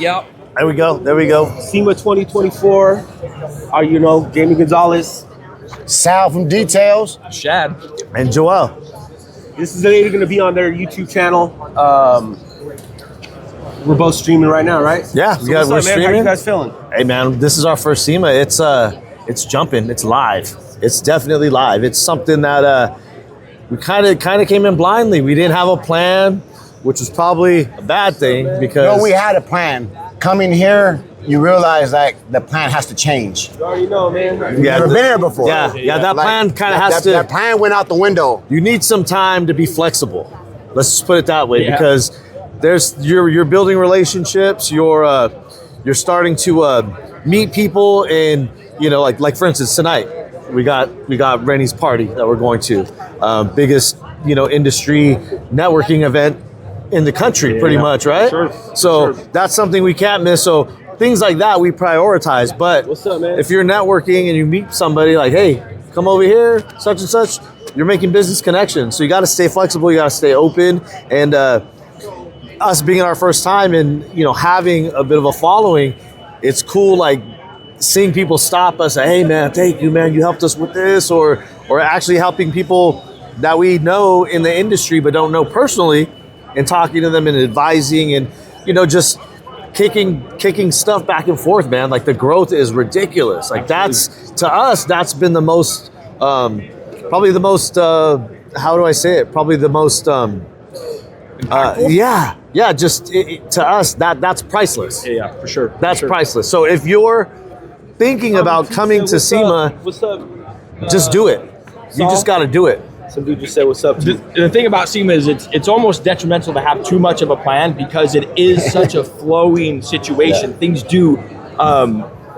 Yep. There we go. There we go. SEMA 2024. Jamie Gonzalez. Sal from Details. Shad. And Joel. This is going to be on their YouTube channel. We're both streaming right now, right? Yeah, So we're what's up, man? streaming. How you guys feeling? Hey man, this is our first SEMA. It's jumping. It's live. It's definitely live. It's something that we kind of came in blindly. We didn't have a plan, which was probably a bad thing because No, we had a plan. Coming here, you realize like the plan has to change. You already know, man. You've never been here before. Yeah, that plan kind of has to. That plan went out the window. You need some time to be flexible. Let's just put it that way, Yeah. because you're building relationships. You're starting to meet people, and like for instance tonight we got Rennie's party that we're going to, biggest industry networking event in the country, pretty much, right? Sure. So that's something we can't miss. So things like that we prioritize. But What's up, man? if you're networking and you meet somebody like, hey, come over here, such and such, you're making business connections. So you got to stay flexible. You got to stay open. And us being our first time and having a bit of a following, it's cool. Like seeing people stop us, say, hey man, thank you, man. You helped us with this, or actually helping people that we know in the industry but don't know personally, and talking to them and advising and just kicking stuff back and forth, man. Like the growth is ridiculous. Like that's, to us, that's been the most probably the most how do I say it? Probably the most just to us that's priceless. Yeah, for sure. That's priceless. So if you're thinking about coming to SEMA, What's up? just do it. You just got to do it. Some dude just said, "What's up?" The thing about SEMA is it's almost detrimental to have too much of a plan because it is such a flowing situation. Yeah. Things do.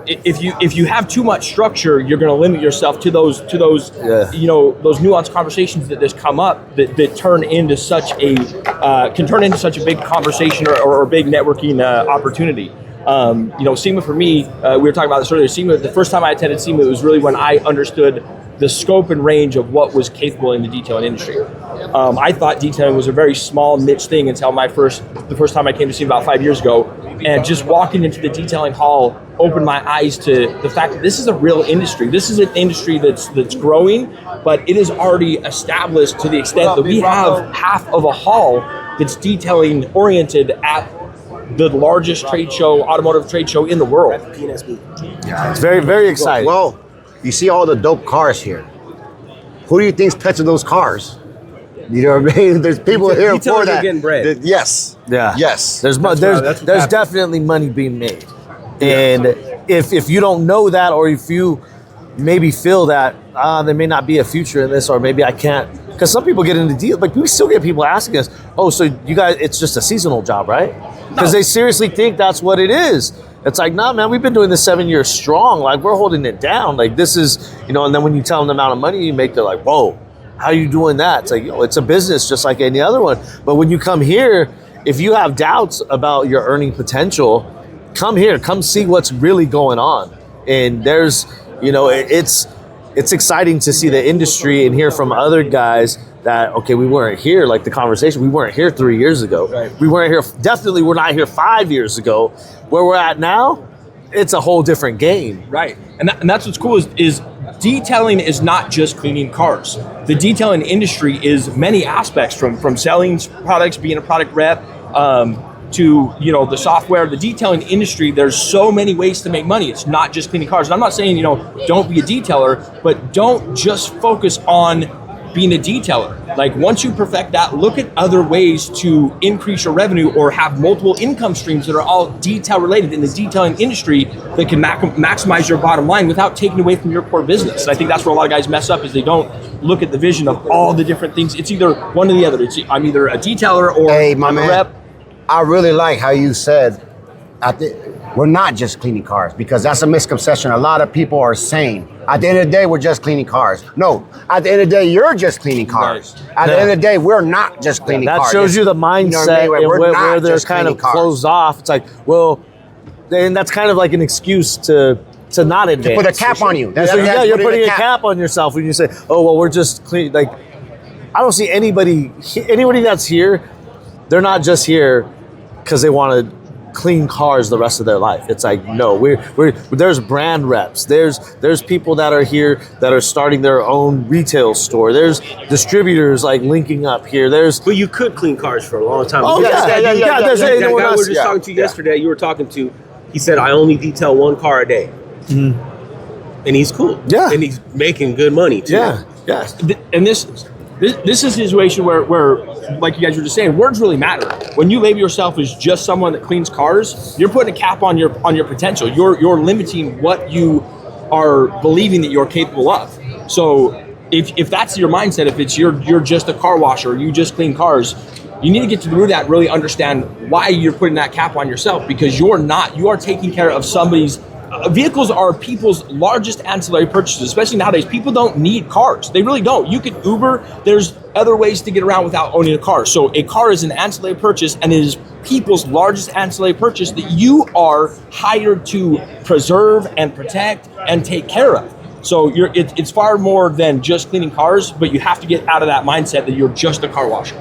If you have too much structure, you're going to limit yourself to those those nuanced conversations that just come up that turn into such a can turn into such a big conversation or a big networking opportunity. SEMA for me, we were talking about this earlier. SEMA, the first time I attended SEMA, it was really when I understood the scope and range of what was capable in the detailing industry. I thought detailing was a very small niche thing until the first time I came to SEMA about 5 years ago, and just walking into the detailing hall opened my eyes to the fact that this is a real industry. This is an industry that's growing, but it is already established to the extent that we have half of a hall that's detailing oriented at the largest automotive trade show in the world. Yeah, it's very, very exciting. Well, you see all the dope cars here. Who do you think's touching those cars? You know what I mean? There's people here for that. Getting bread. Yes. Yeah. Yes. There's definitely money being made. And if you don't know that, or if you maybe feel that there may not be a future in this, or maybe I can't, because some people get into deals, like we still get people asking us, oh, so you guys, it's just a seasonal job, right? Because they seriously think that's what it is. It's like, nah, man, we've been doing this 7 years strong. Like, we're holding it down. Like, this is, and then when you tell them the amount of money you make, they're like, whoa, how are you doing that? It's like, it's a business just like any other one. But when you come here, if you have doubts about your earning potential, come here, come see what's really going on. And there's, it's exciting to see the industry and hear from other guys that, okay, we weren't here, like the conversation, we weren't here 3 years ago. Right. We weren't here, definitely we're not here 5 years ago. Where we're at now, it's a whole different game. Right, and that's what's cool is detailing is not just cleaning cars. The detailing industry is many aspects from selling products, being a product rep, to the software. The detailing industry, there's so many ways to make money. It's not just cleaning cars. And I'm not saying don't be a detailer, but don't just focus on being a detailer. Like once you perfect that, look at other ways to increase your revenue or have multiple income streams that are all detail related in the detailing industry that can maximize your bottom line without taking away from your core business. And I think that's where a lot of guys mess up, is they don't look at the vision of all the different things. It's either one or the other. I'm either a detailer or I'm a rep. I really like how you said we're not just cleaning cars, because that's a misconception a lot of people are saying. At the end of the day, we're just cleaning cars. No, at the end of the day, you're just cleaning cars. At the end of the day, we're not just cleaning cars. That shows you the mindset, and where they're kind of closed off. It's like, well, and that's kind of like an excuse to not advance. To put a cap on you. You're putting a cap on yourself when you say, oh, well, we're just clean. Like, I don't see anybody that's here, they're not just here because they want to clean cars the rest of their life. It's like, no, there's brand reps. There's people that are here that are starting their own retail store. There's distributors like linking up here. But you could clean cars for a long time. Oh, yeah. That There's guy anyone we were else. just talking to yesterday, you were talking to, he said, I only detail one car a day. And he's cool. Yeah. And he's making good money, too. Yeah. And this is a situation where, like you guys were just saying, words really matter. When you label yourself as just someone that cleans cars, you're putting a cap on your potential. You're limiting what you are believing that you're capable of. So if that's your mindset, if it's you're just a car washer, or you just clean cars, you need to get to the root of that, really understand why you're putting that cap on yourself, because you are taking care of somebody's vehicles are people's largest ancillary purchases, especially nowadays. People don't need cars. They really don't. You can Uber. There's other ways to get around without owning a car. So a car is an ancillary purchase, and it is people's largest ancillary purchase that you are hired to preserve and protect and take care of. So it's far more than just cleaning cars, but you have to get out of that mindset that you're just a car washer.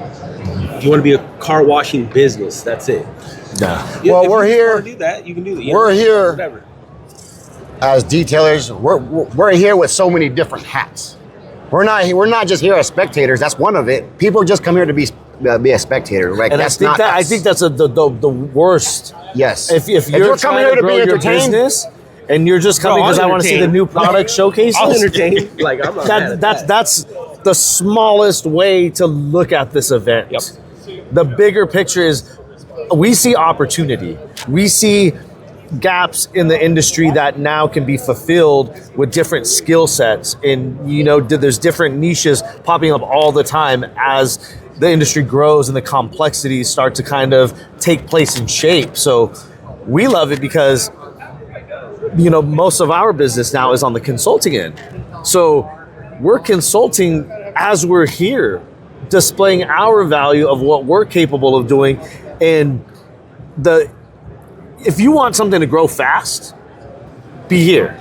If you want to be a car washing business, that's it. Yeah. Yeah, Well, if we're you here- wanna do that. You can do that. We're here. Whatever. As detailers, we're here with so many different hats. We're not just here as spectators. That's one of it. People just come here to be a spectator. Like, And that's I think that's the worst. yes. If you're coming trying here to grow your business and you're just coming No, I'll because I want to see the entertain. new product showcases, I'll entertain. Like, I'm not mad at that. that's the smallest way to look at this event. Yep. The bigger picture is we see opportunity. We see gaps in the industry that now can be fulfilled with different skill sets, and there's different niches popping up all the time as the industry grows and the complexities start to kind of take place and shape. So we love it because most of our business now is on the consulting end. So we're consulting as we're here, displaying our value of what we're capable of doing. And if you want something to grow fast, be here.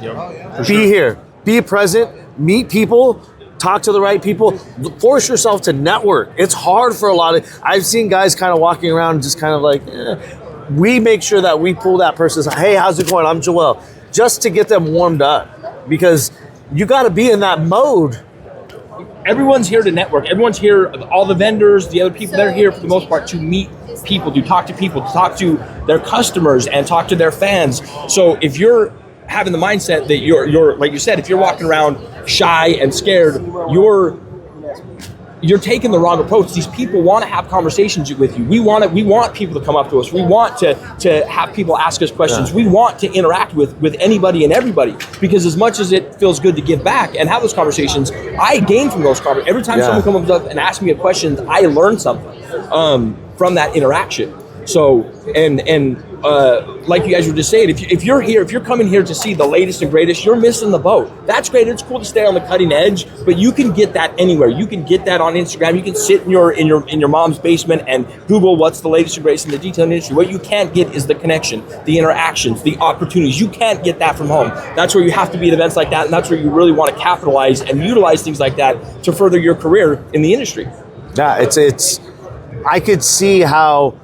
Be here. Be present. Meet people. Talk to the right people. Force yourself to network. It's hard for a lot of. I've seen guys kind of walking around just kind of like. We make sure that we pull that person's. Hey, how's it going? I'm Joel. Just to get them warmed up, because you got to be in that mode. Everyone's here to network. Everyone's here, all the vendors, the other people, they're here for the most part to meet people, to talk to people, to talk to their customers and talk to their fans. So if you're having the mindset that you're like you said, if you're walking around shy and scared, you're taking the wrong approach. These people want to have conversations with you. We want people to come up to us. We want to have people ask us questions. Yeah. We want to interact with anybody and everybody, because as much as it feels good to give back and have those conversations, I gain from those conversations. Every time someone comes up and asks me a question, I learn something from that interaction. So, and like you guys were just saying, if you're coming here to see the latest and greatest, you're missing the boat. That's great. It's cool to stay on the cutting edge, but you can get that anywhere. You can get that on Instagram. You can sit in your mom's basement and Google what's the latest and greatest in the detailing industry. What you can't get is the connection, the interactions, the opportunities. You can't get that from home. That's where you have to be at events like that, and that's where you really want to capitalize and utilize things like that to further your career in the industry. Yeah, it's. I could see how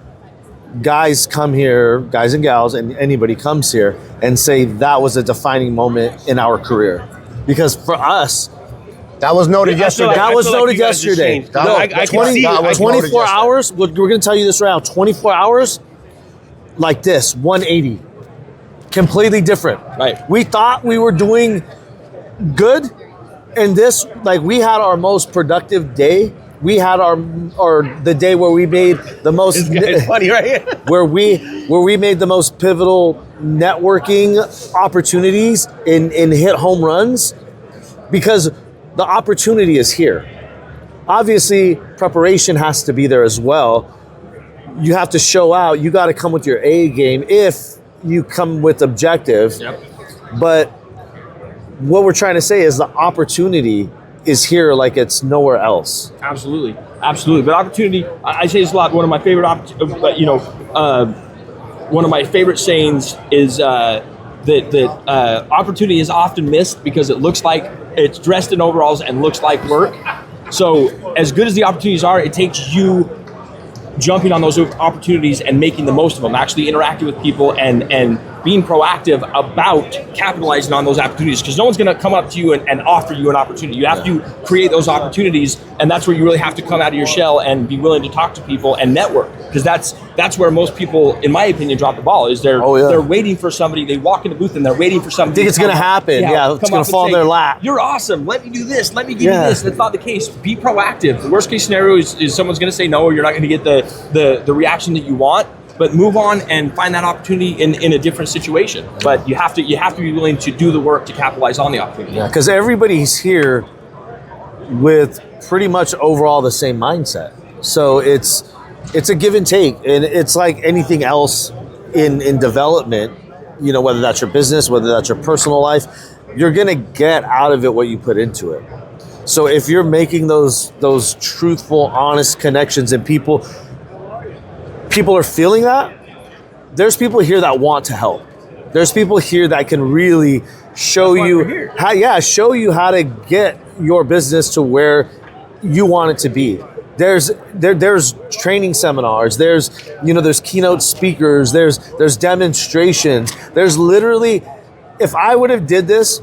guys come here, guys and gals, and anybody comes here and say that was a defining moment in our career. Because for us, That was noted yesterday. that was noted yesterday. That No, was- I can 20 see it. That was noted 24 yesterday. hours, we're going to tell you this right now, 24 hours like this, 180. Completely different. Right. We thought we were doing good, and this, like, we had our most productive day. We had the day where we made the most It's funny, right? where we made the most pivotal networking opportunities and hit home runs, because the opportunity is here. Obviously, preparation has to be there as well. You have to show out. You got to come with your A game if you come with objective. Yep. But what we're trying to say is the opportunity is here like it's nowhere else. Absolutely. But opportunity, I say this a lot. One of my favorite, one of my favorite sayings is that opportunity is often missed because it looks like it's dressed in overalls and looks like work. So as good as the opportunities are, it takes you jumping on those opportunities and making the most of them, actually interacting with people and being proactive about capitalizing on those opportunities, because no one's going to come up to you and offer you an opportunity. You have to create those opportunities, and that's where you really have to come out of your shell and be willing to talk to people and network, because that's where most people, in my opinion, drop the ball. Is they're waiting for somebody. They walk in the booth and they're waiting for somebody. I think it's going to happen. Yeah, it's going to fall in their lap. You're awesome. Let me do this. Let me give you this. That's not the case. Be proactive. The worst case scenario is someone's going to say no, or you're not going to get the reaction that you want. But move on and find that opportunity in a different situation. But you have to be willing to do the work to capitalize on the opportunity. Yeah, because everybody's here with pretty much overall the same mindset. So it's a give and take, and it's like anything else in development. You know, whether that's your business, whether that's your personal life, you're gonna get out of it what you put into it. So if you're making those truthful, honest connections, and people are feeling that, there's people here that want to help. There's people here that can really show you how to get your business to where you want it to be. There's training seminars, there's keynote speakers, there's demonstrations. There's literally, if I would have did this,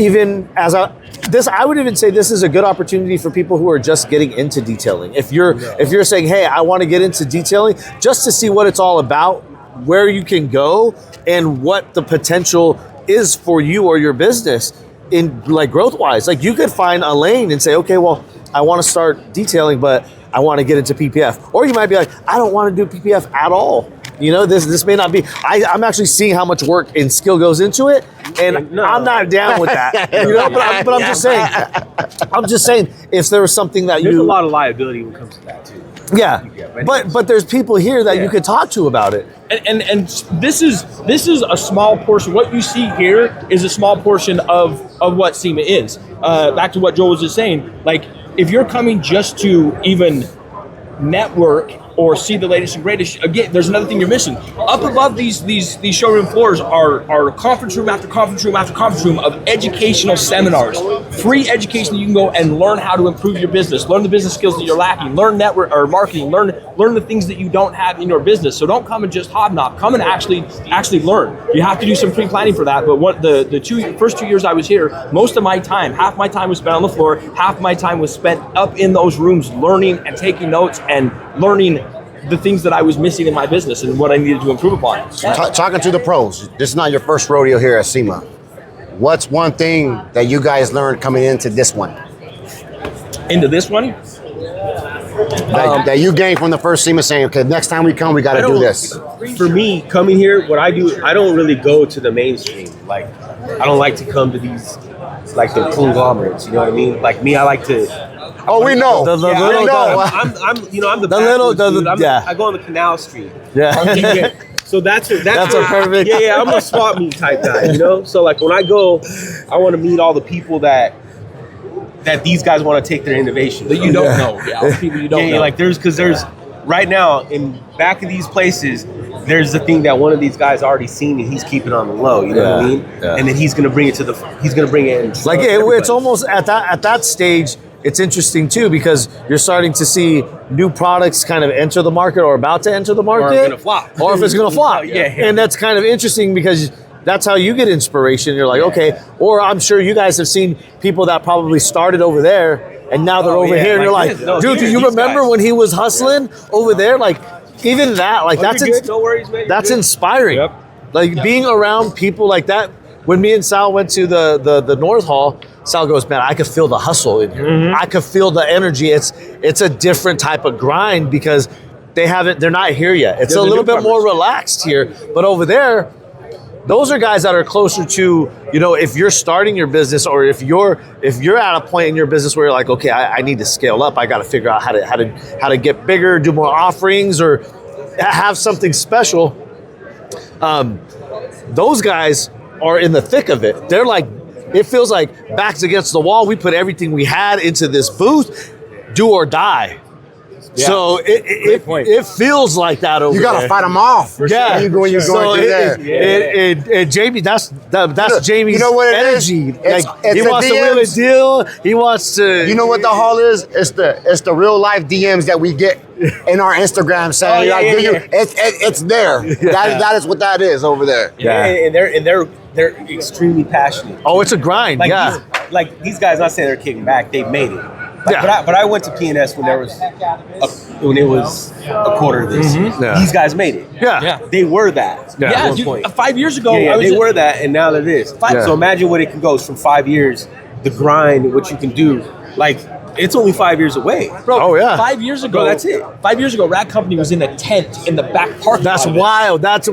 I would even say this is a good opportunity for people who are just getting into detailing. If you're saying, hey, I want to get into detailing just to see what it's all about, where you can go, and what the potential is for you or your business in like growth wise. Like you could find a lane and say, okay, well, I want to start detailing, but I want to get into PPF. Or you might be like, I don't want to do PPF at all. You know, this may not be. I'm actually seeing how much work and skill goes into it, and I'm not down with that. You know, but I'm just saying. I'm just saying, if there was something that there's a lot of liability when it comes to that too. Yeah, but there's people here that you could talk to about it. And this is a small portion. What you see here is a small portion of what SEMA is. Back to what Joel was just saying. Like, if you're coming just to even network or see the latest and greatest, again, there's another thing you're missing. Up above these showroom floors are conference room after conference room after conference room of educational seminars, free education that you can go and learn how to improve your business, learn the business skills that you're lacking, learn network or marketing, learn the things that you don't have in your business. So don't come and just hobnob. Come and actually learn. You have to do some pre-planning for that. But what the first 2 years I was here, most of my time, half my time was spent on the floor, half my time was spent up in those rooms learning and taking notes and learning the things that I was missing in my business and what I needed to improve upon. Talking to the pros, this is not your first rodeo here at SEMA. What's one thing that you guys learned coming into this one? Into this one? That you gained from the first SEMA, saying, okay, next time we come, we got to do this. For me, coming here, what I do, I don't really go to the mainstream. Like, I don't like to come to these, like the conglomerates, you know what I mean? Like me, I like to... Oh, we know. I'm the backwoods dude. I go on the Canal Street. Yeah. So that's a perfect. Yeah, I'm a swap meet type guy, you know? So like when I go, I want to meet all the people that these guys want to take their innovation. That you don't know. Yeah, people you don't know. Yeah, like there's right now in back of these places, there's the thing that one of these guys already seen and he's keeping on the low, you know what I mean? Yeah. And then he's gonna bring it in. Like it's almost at that stage. It's interesting too because you're starting to see new products kind of enter the market or about to enter the market, or gonna flop, or if it's going to flop. Yeah. And that's kind of interesting because that's how you get inspiration. You're like, okay, or I'm sure you guys have seen people that probably started over there and now they're over here, and you're like, dude, do you remember when he was hustling over there? Like, even that, like no worries, man. That's inspiring. Yep. Like being around people like that. When me and Sal went to the North Hall, Sal goes, man, I could feel the hustle in here. Mm-hmm. I could feel the energy. It's a different type of grind because they're not here yet. It's a little bit more relaxed here. But over there, those are guys that are closer to, you know, if you're starting your business or if you're at a point in your business where you're like, okay, I need to scale up. I got to figure out how to get bigger, do more offerings, or have something special. Those guys are in the thick of it. They're like, it feels like backs against the wall. We put everything we had into this booth, do or die. Yeah. So it feels like that over there. You got to fight them off. Yeah. You're going there. Jamie, that's Jamie's you know what energy. It's he wants to win a deal. He wants to. You know what the haul is? It's the real life DMs that we get in our Instagram saying, it's there. That is what that is over there. Yeah, and they're extremely passionate. Oh, it's a grind. Like these guys, not saying they're kicking back, they've made it. But I went to PNS when it was a quarter of this. These guys made it. Yeah. They were that. Yeah, dude, 5 years ago, they were that, and now they're this. So imagine what it can go from 5 years, the grind, what you can do. Like, it's only 5 years away. Bro, 5 years ago, that's it. 5 years ago, Rat Company was in a tent in the back parking lot. That's wild. That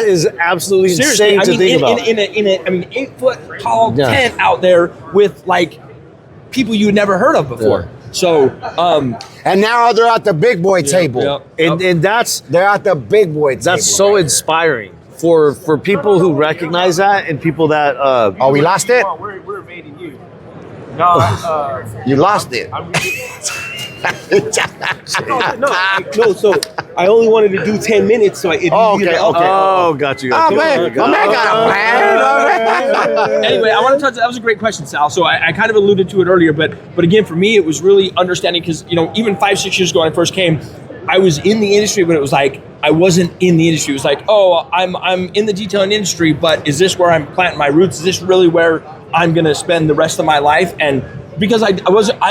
is absolutely Seriously, insane to think about. In a 8-foot tall tent out there with like people you had never heard of before. So, and now they're at the big boy table. And they're at the big boy table. That's so inspiring for people who recognize that and people that oh, we lost it? We're evading you. No, you lost it. No, so I only wanted to do 10 minutes, so it got you. Oh, man, my man got a plan. Anyway, I want to touch. That was a great question, Sal. So I kind of alluded to it earlier, but again, for me, it was really understanding because even 5-6 years ago when I first came, I was in the industry, but it was like I wasn't in the industry. It was like, oh, I'm in the detailing industry, but is this where I'm planting my roots? Is this really where I'm going to spend the rest of my life? And because I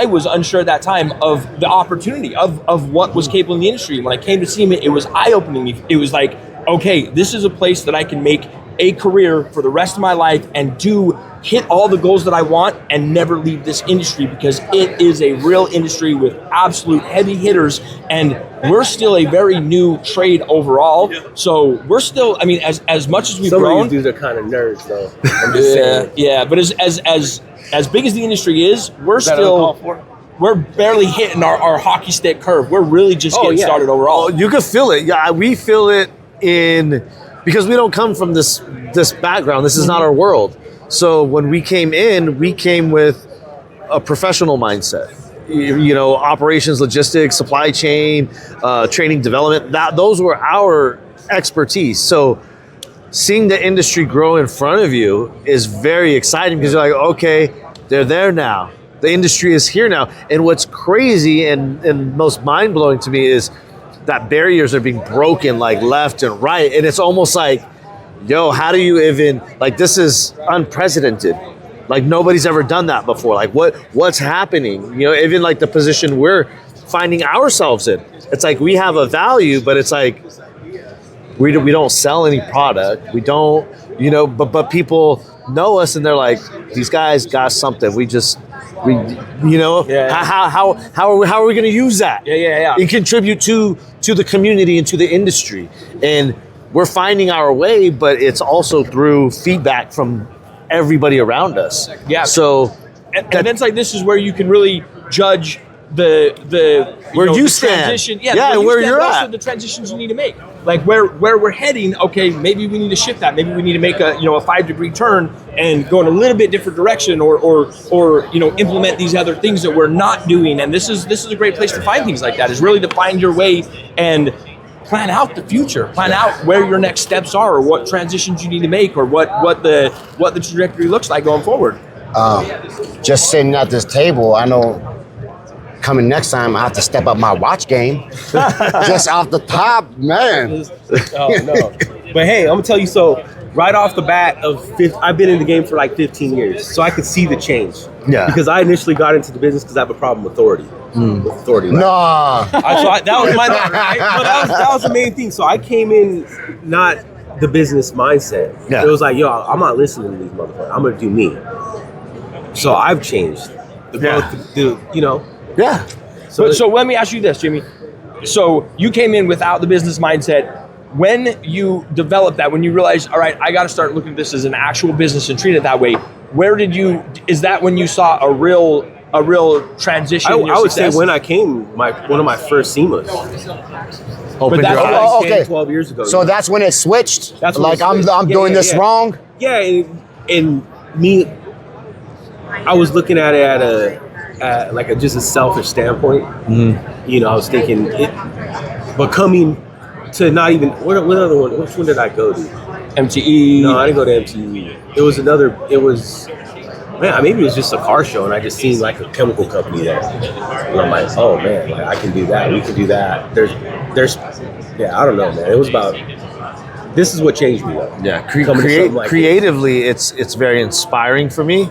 was unsure at that time of the opportunity of what was capable in the industry. When I came to SEMA, it was eye-opening. It was like, okay, this is a place that I can make a career for the rest of my life and hit all the goals that I want and never leave this industry, because it is a real industry with absolute heavy hitters, and we're still a very new trade overall. So we're still, I mean, as much as we've grown. Some of these dudes are kind of nerds, though. I'm just saying. Yeah, but as big as the industry is, we're barely hitting our hockey stick curve. We're really just getting started overall. Oh, you can feel it. Yeah, we feel it because we don't come from this background. This is not our world. So when we came with a professional mindset. Operations, logistics, supply chain, training, development. Those were our expertise. So seeing the industry grow in front of you is very exciting because you're like, okay, they're there now. The industry is here now. And what's crazy and most mind-blowing to me is that barriers are being broken like left and right. And it's almost like, yo, how do you even, like, this is unprecedented. Like, nobody's ever done that before. Like, what's happening? Even like the position we're finding ourselves in. It's like we have a value, but it's like we don't sell any product. We don't, but people know us and they're like, these guys got something. How are we going to use that? And contribute to the community and to the industry. And we're finding our way, but it's also through feedback from everybody around us. Yeah. So, and it's like, this is where you can really judge the where you the stand. transition. Where you're also at. the transitions you need to make. Like where we're heading. Okay, maybe we need to shift that. Maybe we need to make a 5-degree turn and go in a little bit different direction, or implement these other things that we're not doing. And this is a great place to find things like that. Is really to find your way and plan out the future, plan out where your next steps are, or what transitions you need to make, or what the trajectory looks like going forward. Just sitting at this table, I know coming next time I have to step up my watch game. Just off the top, man. Oh no! But hey, I'm gonna tell you, so right off the bat I've been in the game for like 15 years, so I could see the change. Yeah. Because I initially got into the business because I have a problem with authority. With authority. Right? Nah. That was my right? That was the main thing. So I came in not the business mindset. Yeah. It was like, yo, I'm not listening to these motherfuckers. I'm gonna do me. So I've changed. Yeah. So let me ask you this, Jimmy. So you came in without the business mindset. When you developed that, when you realized, all right, I got to start looking at this as an actual business and treat it that way, is that when you saw a real transition in your I would say success? when I came, one of my first SEMAs. Open your eyes. 10, 12 years ago. So that's when it switched? That's when like, it switched. I'm doing this wrong? Yeah, and me, I was looking at it at just a selfish standpoint. Mm-hmm. I was thinking but coming to not even, what other one, which one did I go to? MTE. No, I didn't go to MTE. It was man, maybe it was just a car show and I just seen like a chemical company there. And I'm like, oh man, like I can do that. We can do that. Yeah, I don't know, man. It was about, this is what changed me though. Yeah, Like creatively, it's very inspiring for me.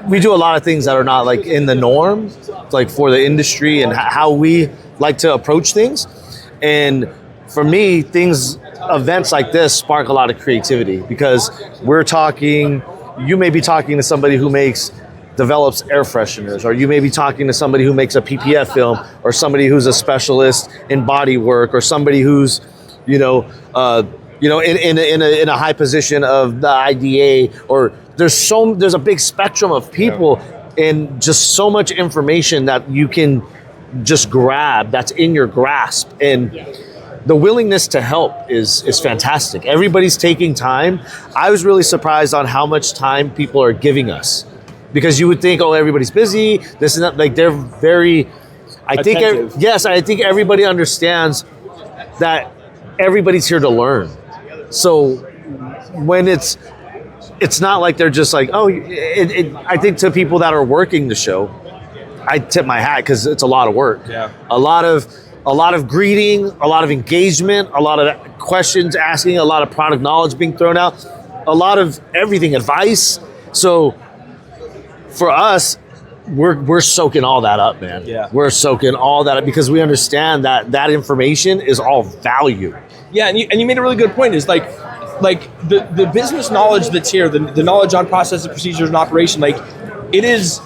We do a lot of things that are not like in the norm, like for the industry and how we like to approach things. And for me, events like this spark a lot of creativity because you may be talking to somebody who develops air fresheners, or you may be talking to somebody who makes a PPF film, or somebody who's a specialist in body work, or somebody who's, in a high position of the IDA, or there's a big spectrum of people and just so much information that you can just grab that's in your grasp. And the willingness to help is fantastic. Everybody's taking time. I was really surprised on how much time people are giving us, because you would think, oh, everybody's busy. This and that. Like they're very. I think everybody understands that everybody's here to learn. So when it's not like they're just like, oh. I think to people that are working the show, I tip my hat because it's a lot of work. Yeah. A lot of greeting, a lot of engagement, a lot of questions asking, a lot of product knowledge being thrown out, a lot of everything, advice. So for us, we're soaking all that up, man. Yeah. We're soaking all that up because we understand that information is all value. Yeah, and you made a really good point. Is like the business knowledge that's here, the knowledge on processes, procedures, and operation. Like it is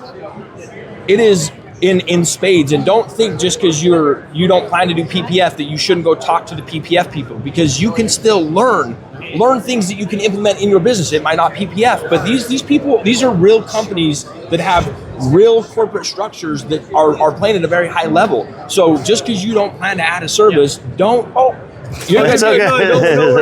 in spades. And don't think just because you don't plan to do PPF that you shouldn't go talk to the PPF people, because you can still learn things that you can implement in your business. It might not PPF, but these people, these are real companies that have real corporate structures that are playing at a very high level. So just because you don't plan to add a service, don't worry.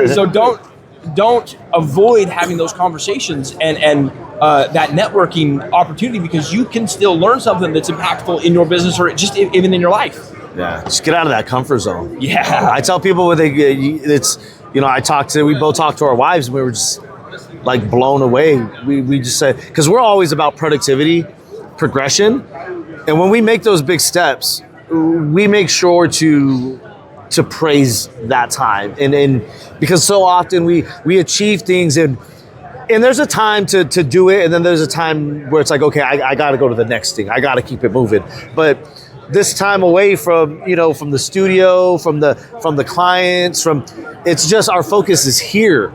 So don't avoid having those conversations and that networking opportunity, because you can still learn something that's impactful in your business or just even in your life. Yeah, just get out of that comfort zone. Yeah, I tell people when we both talked to our wives, and we were just like blown away. We just said, because we're always about productivity, progression, and when we make those big steps, we make sure to praise that time, and because so often we achieve things and there's a time to do it, and then there's a time where it's like, okay, I got to go to the next thing. I got to keep it moving. But this time away from the studio, from the clients, it's just our focus is here.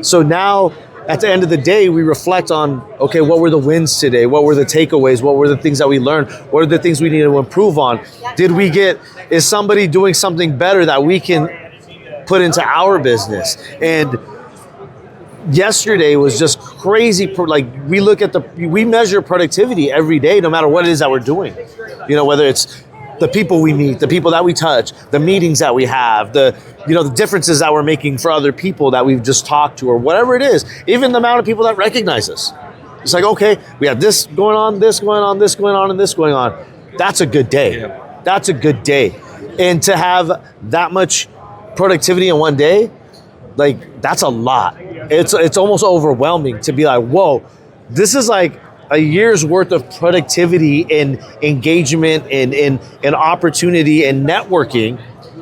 So now at the end of the day, we reflect on, okay, what were the wins today? What were the takeaways? What were the things that we learned? What are the things we need to improve on? Is somebody doing something better that we can put into our business? And yesterday was just crazy. Like we measure productivity every day, no matter what it is that we're doing. Whether it's the people we meet, the people that we touch, the meetings that we have, the differences that we're making for other people that we've just talked to, or whatever it is, even the amount of people that recognize us. It's like, okay, we have this going on, this going on, this going on, and this going on. That's a good day. Yeah. That's a good day. And to have that much productivity in one day, like that's a lot. It's almost overwhelming to be like, whoa, this is like a year's worth of productivity and engagement and opportunity and networking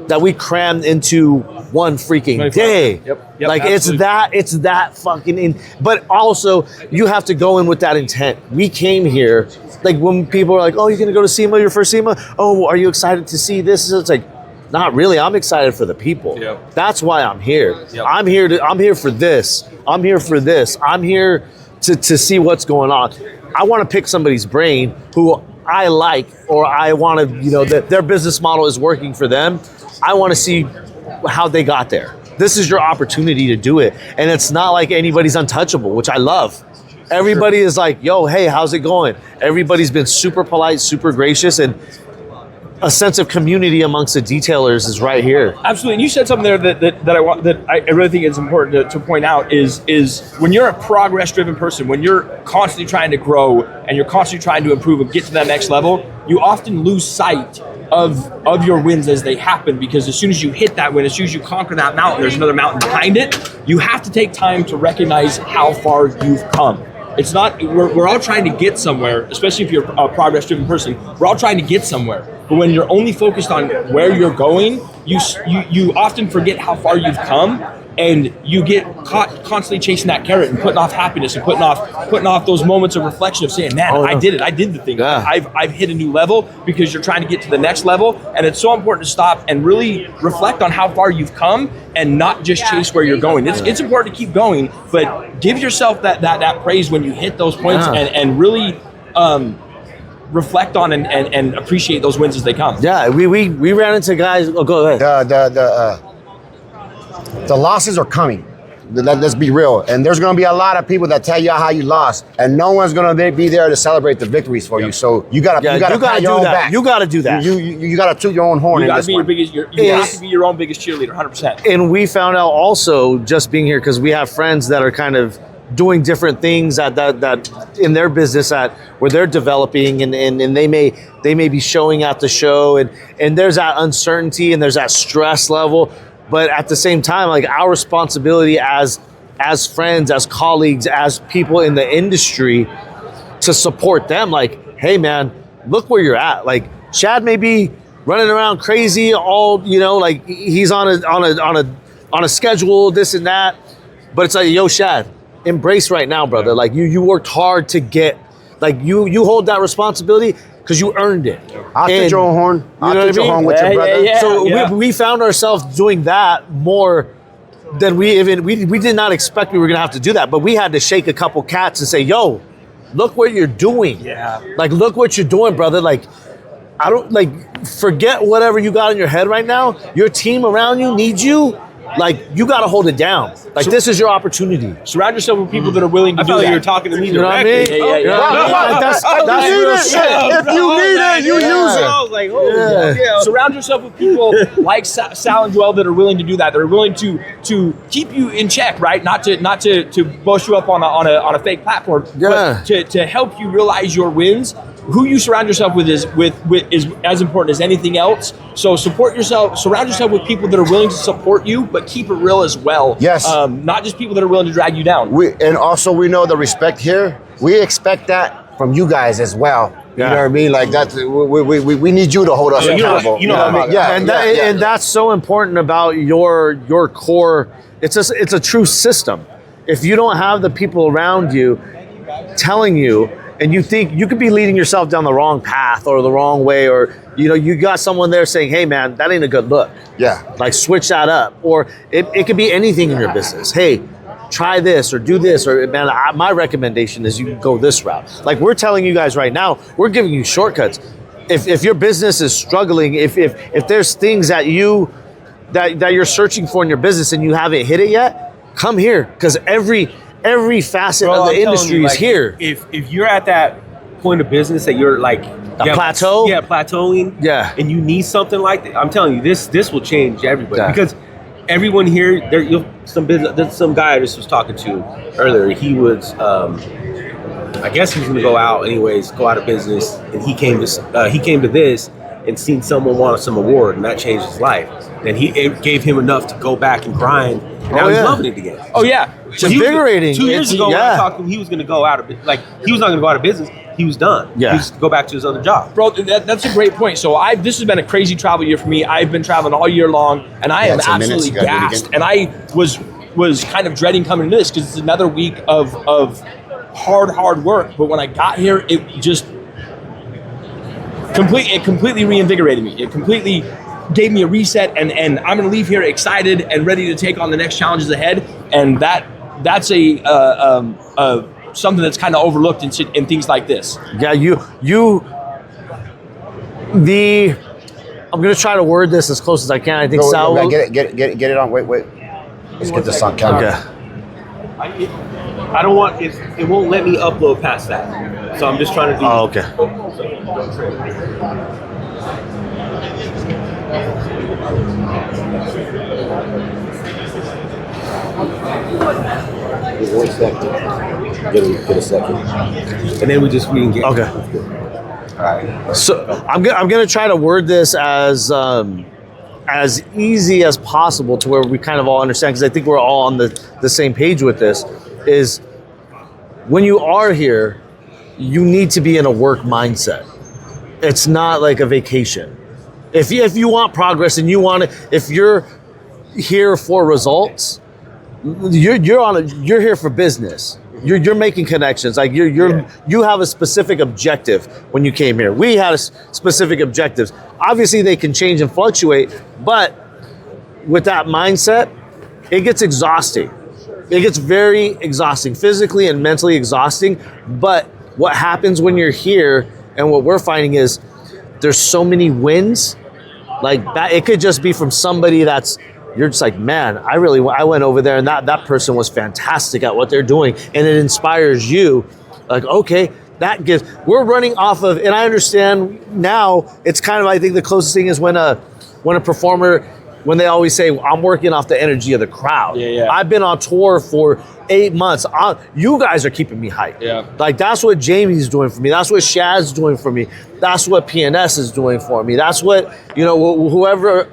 that we crammed into one freaking day. Yep, like absolutely. it's that fucking but also you have to go in with that intent. We came here, like when people are like, oh, you're gonna go to SEMA, your first SEMA? Oh, are you excited to see this? It's like, not really. I'm excited for the people. Yep. That's why I'm here. Yep. I'm here for this. I'm here for this. I'm here to see what's going on. I want to pick somebody's brain who I like, or I want to, that their business model is working for them. I want to see how they got there. This is your opportunity to do it. And it's not like anybody's untouchable, which I love. Everybody is like, yo, hey, how's it going? Everybody's been super polite, super gracious, and a sense of community amongst the detailers is right here. Absolutely, and you said something there that I really think is important to point out is when you're a progress-driven person, when you're constantly trying to grow and you're constantly trying to improve and get to that next level, you often lose sight of your wins as they happen, because as soon as you hit that win, as soon as you conquer that mountain, there's another mountain behind it. You have to take time to recognize how far you've come. It's not. We're all trying to get somewhere, especially if you're a progress-driven person. We're all trying to get somewhere. But when you're only focused on where you're going, you often forget how far you've come, and you get caught constantly chasing that carrot and putting off happiness and putting off those moments of reflection of saying, "Man, I did it. I did the thing. Yeah. I've hit a new level," because you're trying to get to the next level. And it's so important to stop and really reflect on how far you've come and not just chase where you're going. It's important to keep going, but give yourself that praise when you hit those points, and really reflect on and appreciate those wins as they come. Yeah, we ran into guys. Oh, go ahead. The losses are coming. Let's be real. And there's going to be a lot of people that tell you how you lost, and no one's going to be there to celebrate the victories for you. So you got to pat your own back. You got to do that. You got to toot your own horn. You in got to this be one. you have to be your own biggest cheerleader, 100%. And we found out also just being here, because we have friends that are kind of doing different things that in their business where they're developing, and they may be showing at the show, and there's that uncertainty and there's that stress level. But at the same time, like, our responsibility as friends, as colleagues, as people in the industry, to support them. Like, hey man, look where you're at. Like, Shad may be running around crazy, all, like he's on a schedule, this and that. But it's like, yo, Shad, embrace right now, brother. Like, you worked hard to get, like, you hold that responsibility because you earned it. I'll toot your own horn. I'll toot your horn with your brother. So we found ourselves doing that more than we did not expect we were gonna have to do that. But we had to shake a couple cats and say, yo, look what you're doing. Yeah. Like, look what you're doing, brother. Like, I don't, like, forget whatever you got in your head right now. Your team around you needs you. Like, you got to hold it down. Like, this is your opportunity. Surround yourself with people that are willing to do that. You were talking to me. You know what I mean? That's real shit. If you need it, you use it. I was like, oh, yeah. Surround yourself with people like Sal and Joel that are willing to do that. That are willing to keep you in check, right? Not to boast you up on a fake platform, but to help you realize your wins. Who you surround yourself with is as important as anything else. So surround yourself with people that are willing to support you, but keep it real as well. Yes. Not just people that are willing to drag you down. And also we know the respect here. We expect that from you guys as well. You know what I mean? Like, that's we need you to hold us accountable. You know what I mean? Yeah. And that's so important about your core. It's a true system. If you don't have the people around you telling you, and you think you could be leading yourself down the wrong path or the wrong way, or you got someone there saying, hey man, that ain't a good look. Yeah. Like, switch that up. Or it could be anything in your business. Hey, try this or do this, or man, my recommendation is you can go this route. Like, we're telling you guys right now, we're giving you shortcuts. If your business is struggling, if there's things that you're searching for in your business and you haven't hit it yet, come here, because every facet of the industry is here. If you're at that point of business that you're like plateau, plateauing, and you need something like that, I'm telling you, this will change everybody, because everyone here, there's some guy I just was talking to earlier. He was, I guess he was gonna go out of business, and he came to this and seen someone want some award, and that changed his life. And it gave him enough to go back and grind. And now he's loving it again. Oh yeah, it's invigorating. 2 years ago, when I talked to him, he was going to go out of he was not going to go out of business. He was done. Yeah. He was to go back to his other job. Bro, that's a great point. So this has been a crazy travel year for me. I've been traveling all year long, and I am absolutely gassed. And I was kind of dreading coming into this because it's another week of hard work. But when I got here, it just completely reinvigorated me. It completely gave me a reset, and I'm going to leave here excited and ready to take on the next challenges ahead. And that's something that's kind of overlooked in things like this. Yeah, I'm going to try to word this as close as I can. I think Sal will get it on. Wait. Let's get this on camera. Okay. I don't want it won't let me upload past that. So I'm just trying to do. Oh, okay. One second. Get a second. And then we can get. Okay. All right. So I'm gonna try to word this as easy as possible to where we kind of all understand, because I think we're all on the same page with this. Is when you are here, you need to be in a work mindset. It's not like a vacation. If you want progress and you want it, if you're here for results, you're here for business. You're making connections. Like you have a specific objective when you came here. We had specific objectives. Obviously, they can change and fluctuate, but with that mindset, it gets exhausting. It gets very exhausting, physically and mentally exhausting. But what happens when you're here, and what we're finding is there's so many wins. Like that, it could just be from somebody you're just like, man, I went over there and that person was fantastic at what they're doing, and it inspires you. Like, okay, we're running off of, and I understand now. It's kind of, I think the closest thing is when a performer, when they always say, I'm working off the energy of the crowd. Yeah. I've been on tour for 8 months. You guys are keeping me hyped. Yeah. Like, that's what Jamie's doing for me. That's what Shad's doing for me. That's what PNS is doing for me. That's what, whoever,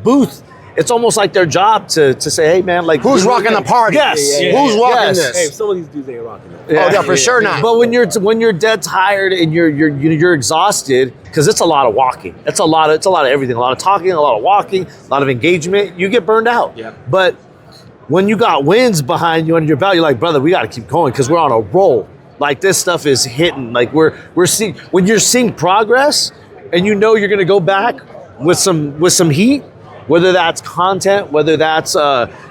Booth, it's almost like their job to say, hey, man, like, Who's rocking the party? Yes. Who's rocking this? Hey, some of these dudes ain't rocking that. Oh, yeah, for sure not. But when you're dead tired and you're exhausted, because it's a lot of walking. It's a lot of everything. A lot of talking, a lot of walking, a lot of engagement. You get burned out. Yeah. But when you got wins behind you under your belt, you're like, brother, we got to keep going because we're on a roll. Like, this stuff is hitting. Like, we're seeing, when you're seeing progress and you know you're going to go back with some heat, whether that's content, whether that's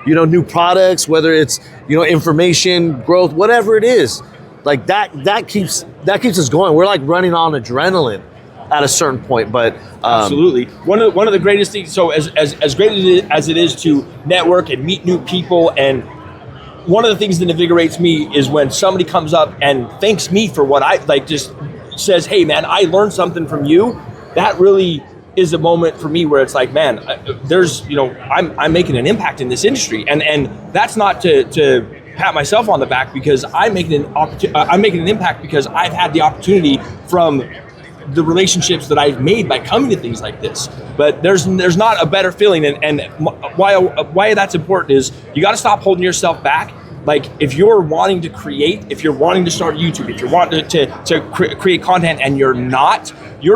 new products, whether it's information growth, whatever it is, like that keeps us going. We're like running on adrenaline at a certain point. But absolutely, one of the greatest things. So as great as it is to network and meet new people, and one of the things that invigorates me is when somebody comes up and thanks me for what I like, just says, "Hey, man, I learned something from you." That really is a moment for me where it's like, man, I'm making an impact in this industry, and that's not to pat myself on the back, because I'm making an impact because I've had the opportunity from the relationships that I've made by coming to things like this. But there's not a better feeling, and why that's important is you got to stop holding yourself back. Like, if you're wanting to create, if you're wanting to start YouTube, if you're wanting to create content and you're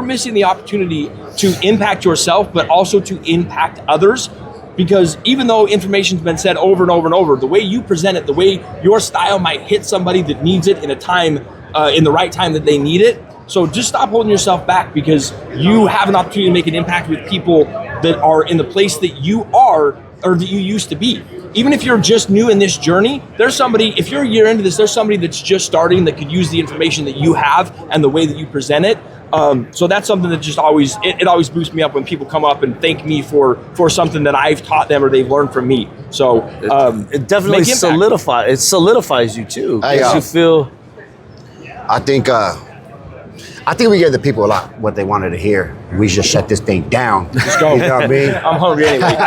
missing the opportunity to impact yourself, but also to impact others. Because even though information's been said over and over and over, the way you present it, the way your style might hit somebody that needs it in the right time that they need it. So just stop holding yourself back, because you have an opportunity to make an impact with people that are in the place that you are, or that you used to be. Even if you're just new in this journey, if you're a year into this, there's somebody that's just starting that could use the information that you have and the way that you present it. So that's something that just always boosts me up when people come up and thank me for something that I've taught them or they've learned from me. So it definitely solidifies you too. You feel. I think we gave the people a lot what they wanted to hear. We just shut this thing down. Let's go. You know what I mean? I'm hungry anyway.